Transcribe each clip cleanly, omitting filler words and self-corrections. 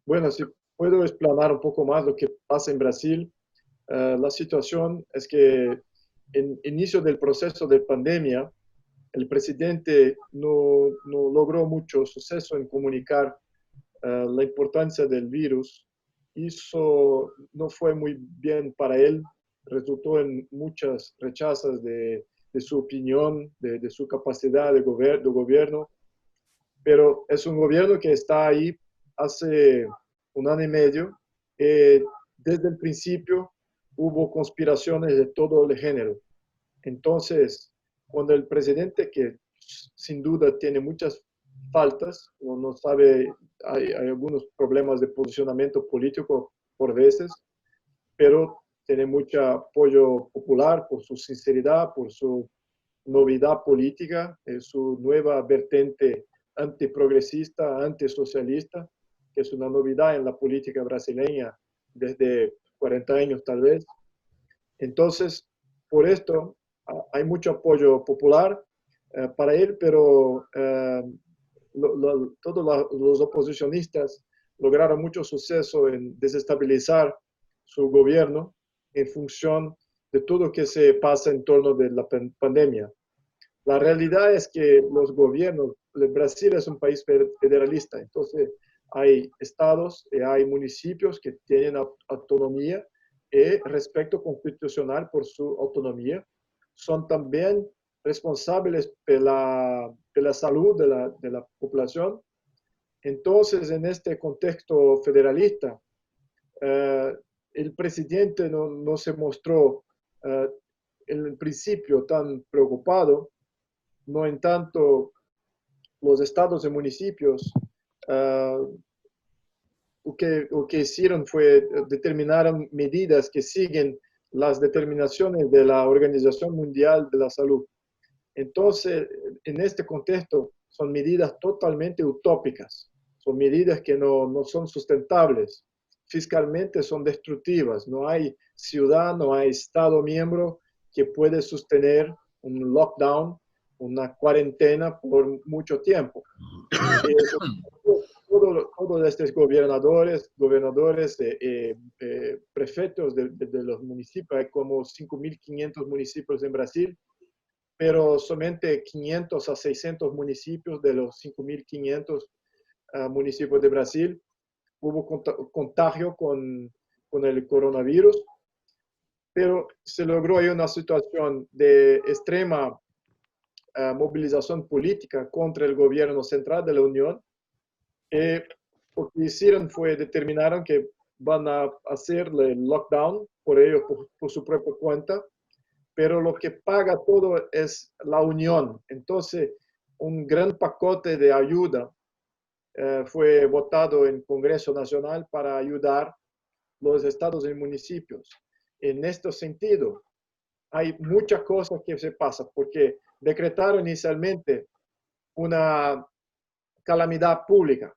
Bueno, si puedo explanar un poco más lo que pasa en Brasil. La situación es que en inicio del proceso de pandemia, el presidente no logró mucho suceso en comunicar la importancia del virus. No fue muy bien para él, resultó en muchas rechazas de su opinión, de su capacidad de gobierno, pero es un gobierno que está ahí hace un año y medio. Desde el principio hubo conspiraciones de todo el género. Entonces, cuando el presidente, que sin duda tiene muchas faltas, no sabe, hay algunos problemas de posicionamiento político por veces, pero tiene mucho apoyo popular por su sinceridad, por su novedad política, su nueva vertente antiprogresista, antisocialista, que es una novedad en la política brasileña desde 40 años tal vez. Entonces, por esto hay mucho apoyo popular para él, pero todos los oposicionistas lograron mucho suceso en desestabilizar su gobierno en función de todo lo que se pasa en torno de la pandemia. La realidad es que los gobiernos, Brasil es un país federalista, entonces hay estados y hay municipios que tienen autonomía y respeto constitucional por su autonomía. Son también responsables de la salud de la población. Entonces, en este contexto federalista, el presidente no se mostró en el principio tan preocupado. No en tanto, los estados y municipios lo que hicieron fue determinar medidas que siguen las determinaciones de la Organización Mundial de la Salud. Entonces, en este contexto, son medidas totalmente utópicas, son medidas que no son sustentables, fiscalmente son destructivas, no hay ciudad, no hay estado miembro que puede sostener un lockdown, una cuarentena por mucho tiempo. Todos estos gobernadores prefectos de los municipios, hay como 5.500 municipios en Brasil, pero solamente 500 a 600 municipios de los 5.500 municipios de Brasil hubo contagio con el coronavirus, pero se logró ahí una situación de extrema movilización política contra el gobierno central de la Unión. Lo que hicieron fue determinaron que van a hacer el lockdown por ellos, por su propia cuenta, pero lo que paga todo es la Unión. Entonces, un gran paquete de ayuda fue votado en Congreso Nacional para ayudar los estados y municipios. En este sentido, hay muchas cosas que se pasan, porque decretaron inicialmente una calamidad pública.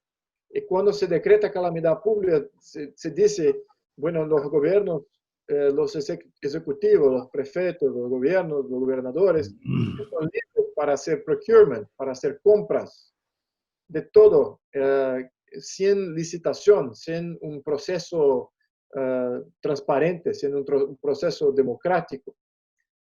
Y cuando se decreta calamidad pública, se dice, bueno, los gobiernos, los ejecutivos, los prefectos, los gobiernos, los gobernadores, son libres para hacer procurement, para hacer compras de todo, sin licitación, sin un proceso transparente, sin un proceso democrático.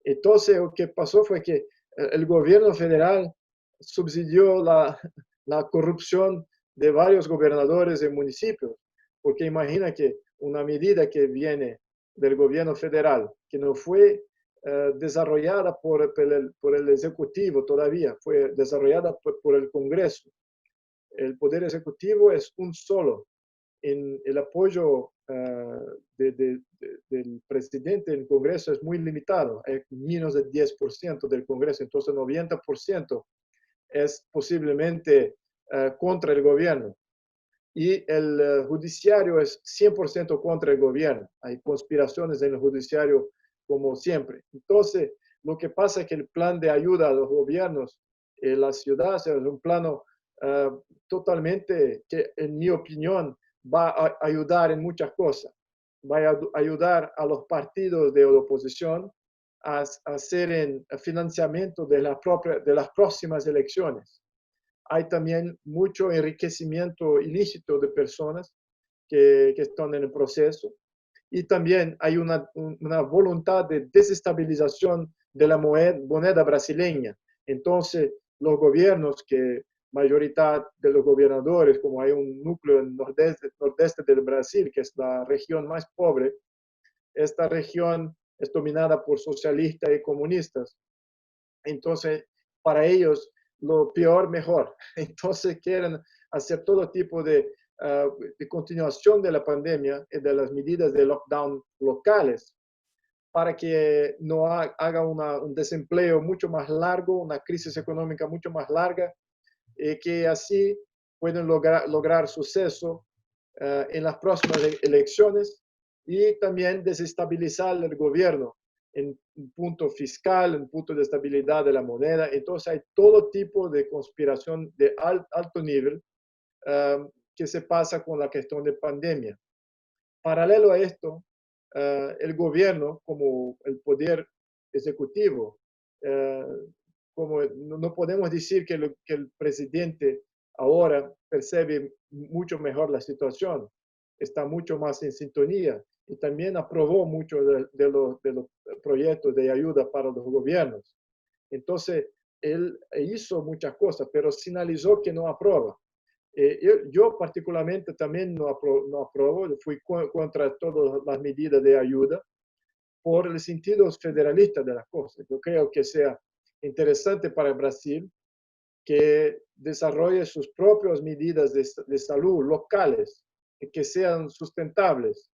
Entonces, lo que pasó fue que el gobierno federal subsidió la corrupción de varios gobernadores de municipios, porque imagina que una medida que viene del gobierno federal, que no fue desarrollada por el Ejecutivo todavía, fue desarrollada por el Congreso. El Poder Ejecutivo es un solo. En el apoyo del presidente en el Congreso es muy limitado, es menos del 10% del Congreso, entonces el 90% es posiblemente contra el gobierno. Y el judiciario es 100% contra el gobierno. Hay conspiraciones en el judiciario como siempre. Entonces, lo que pasa es que el plan de ayuda a los gobiernos en las ciudades es un plano totalmente que, en mi opinión, va a ayudar en muchas cosas. Va a ayudar a los partidos de oposición a hacer el financiamiento de las próximas elecciones. hay también mucho enriquecimiento ilícito de personas que están en el proceso. Y también hay una voluntad de desestabilización de la moneda brasileña. Entonces, los gobiernos que mayoría de los gobernadores, como hay un núcleo en nordeste del Brasil, que es la región más pobre, esta región es dominada por socialistas y comunistas. Entonces, para ellos, lo peor, mejor. Entonces, quieren hacer todo tipo de continuación de la pandemia y de las medidas de lockdown locales para que no haga un desempleo mucho más largo, una crisis económica mucho más larga, y que así pueden lograr suceso en las próximas elecciones y también desestabilizar el gobierno en un punto fiscal, en un punto de estabilidad de la moneda. Entonces hay todo tipo de conspiración de alto nivel que se pasa con la cuestión de pandemia. Paralelo a esto, el gobierno como el poder ejecutivo, eh, como no podemos decir que el presidente ahora percibe mucho mejor la situación, está mucho más en sintonía y también aprobó mucho de los proyectos de ayuda para los gobiernos. Entonces, él hizo muchas cosas, pero sinalizó que no aprueba. Yo particularmente también no apruebo, fui contra todas las medidas de ayuda por el sentido federalista de las cosas. Yo creo que sea interesante para Brasil que desarrolle sus propias medidas de salud locales y que sean sustentables,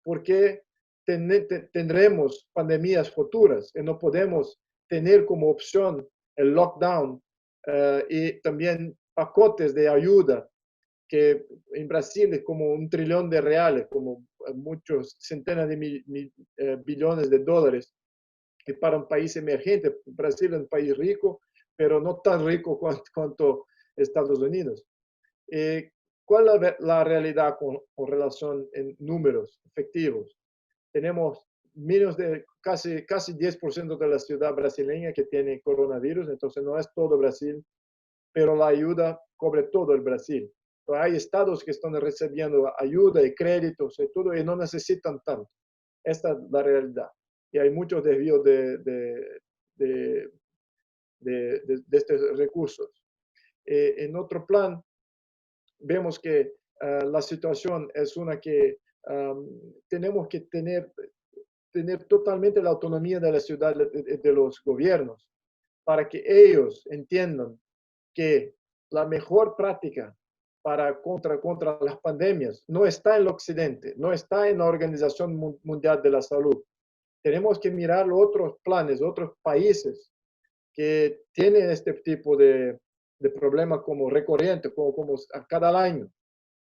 porque tendremos pandemias futuras y no podemos tener como opción el lockdown y también pacotes de ayuda que en Brasil es como un trillón de reales, como muchos centenas de billones de dólares, que para un país emergente, Brasil es un país rico, pero no tan rico cuanto Estados Unidos. ¿Cuál es la realidad con relación en números efectivos? Tenemos menos de casi 10% de la ciudad brasileña que tiene coronavirus, entonces no es todo Brasil, pero la ayuda cubre todo el Brasil. Entonces, hay estados que están recibiendo ayuda y créditos y todo y no necesitan tanto. Esta es la realidad. Y hay muchos desvíos de, estos recursos. En otro plan, vemos que la situación es una que tenemos que tener totalmente la autonomía de la ciudad, de los gobiernos, para que ellos entiendan que la mejor práctica contra las pandemias no está en el occidente, no está en la Organización Mundial de la Salud. Tenemos que mirar otros planes, otros países que tienen este tipo de problemas como recurrente, como a cada año,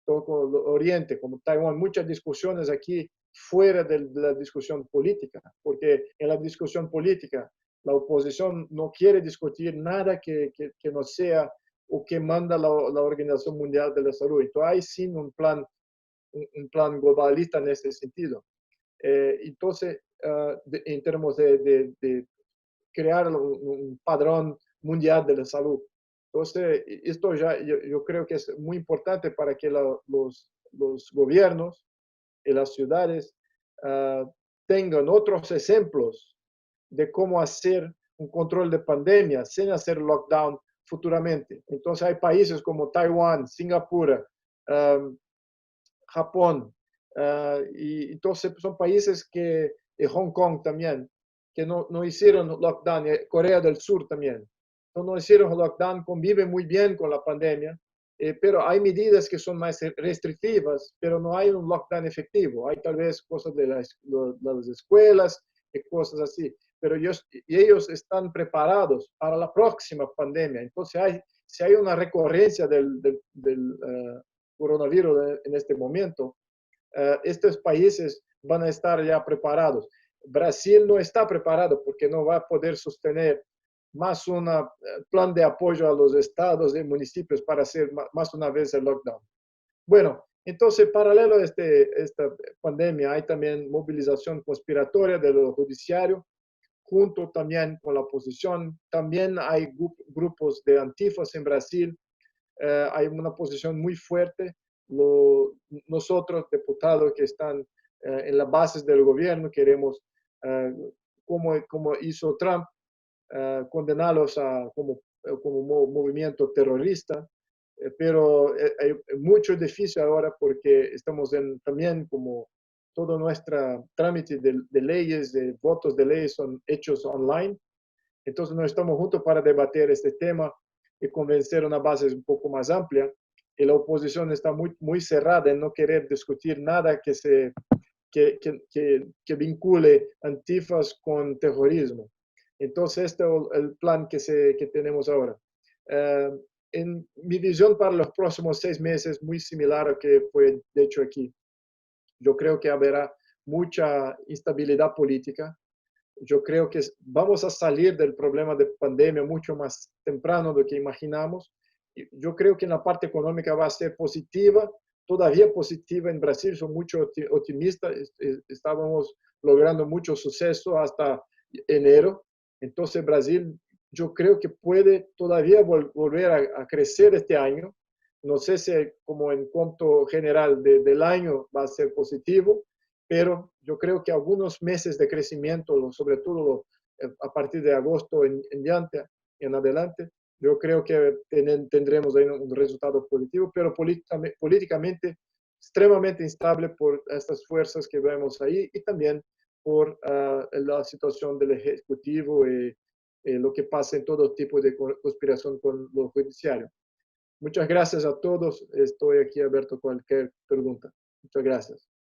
todo el Oriente, como Taiwán, muchas discusiones aquí fuera de la discusión política, porque en la discusión política la oposición no quiere discutir nada que no sea o que manda la Organización Mundial de la Salud. Entonces hay sin un plan globalista en ese sentido. Entonces, en términos de crear un padrón mundial de la salud. Entonces, esto ya yo creo que es muy importante para que los gobiernos y las ciudades tengan otros ejemplos de cómo hacer un control de pandemia sin hacer lockdown futuramente. Entonces, hay países como Taiwán, Singapur, Japón, y entonces son países que, Hong Kong también, que no hicieron lockdown, Corea del Sur también, no hicieron lockdown, conviven muy bien con la pandemia, pero hay medidas que son más restrictivas, pero no hay un lockdown efectivo, hay tal vez cosas de las escuelas y cosas así, pero ellos están preparados para la próxima pandemia, entonces si hay una recurrencia del coronavirus en este momento, estos países van a estar ya preparados. Brasil no está preparado porque no va a poder sostener más un plan de apoyo a los estados y municipios para hacer más una vez el lockdown. Bueno, entonces, paralelo a esta pandemia, hay también movilización conspiratoria de lo judiciario, junto también con la oposición. También hay grupos de antifas en Brasil hay una posición muy fuerte. Nosotros, diputados que están en las bases del gobierno, queremos, como hizo Trump, condenarlos como movimiento terrorista, pero hay mucho difícil ahora porque estamos también como todo nuestro trámite de leyes, de votos de leyes son hechos online. Entonces no estamos juntos para debatir este tema y convencer una base un poco más amplia. Y la oposición está muy cerrada en no querer discutir nada que vincule antifas con terrorismo. Entonces, este es el plan que tenemos ahora. Uh, en mi visión para los próximos 6 meses, muy similar a lo que fue dicho aquí. Yo creo que habrá mucha instabilidad política. Yo creo que vamos a salir del problema de pandemia mucho más temprano de lo que imaginamos. Yo creo que en la parte económica va a ser positiva, todavía positiva en Brasil, soy mucho optimista, estábamos logrando mucho suceso hasta enero, entonces Brasil yo creo que puede todavía volver a crecer este año, no sé si como en cuanto general del año va a ser positivo, pero yo creo que algunos meses de crecimiento, sobre todo a partir de agosto en adelante, yo creo que tendremos ahí un resultado positivo, pero políticamente extremadamente instable por estas fuerzas que vemos ahí y también por la situación del Ejecutivo y lo que pasa en todo tipo de conspiración con lo judiciario. Muchas gracias a todos. Estoy aquí abierto a cualquier pregunta. Muchas gracias.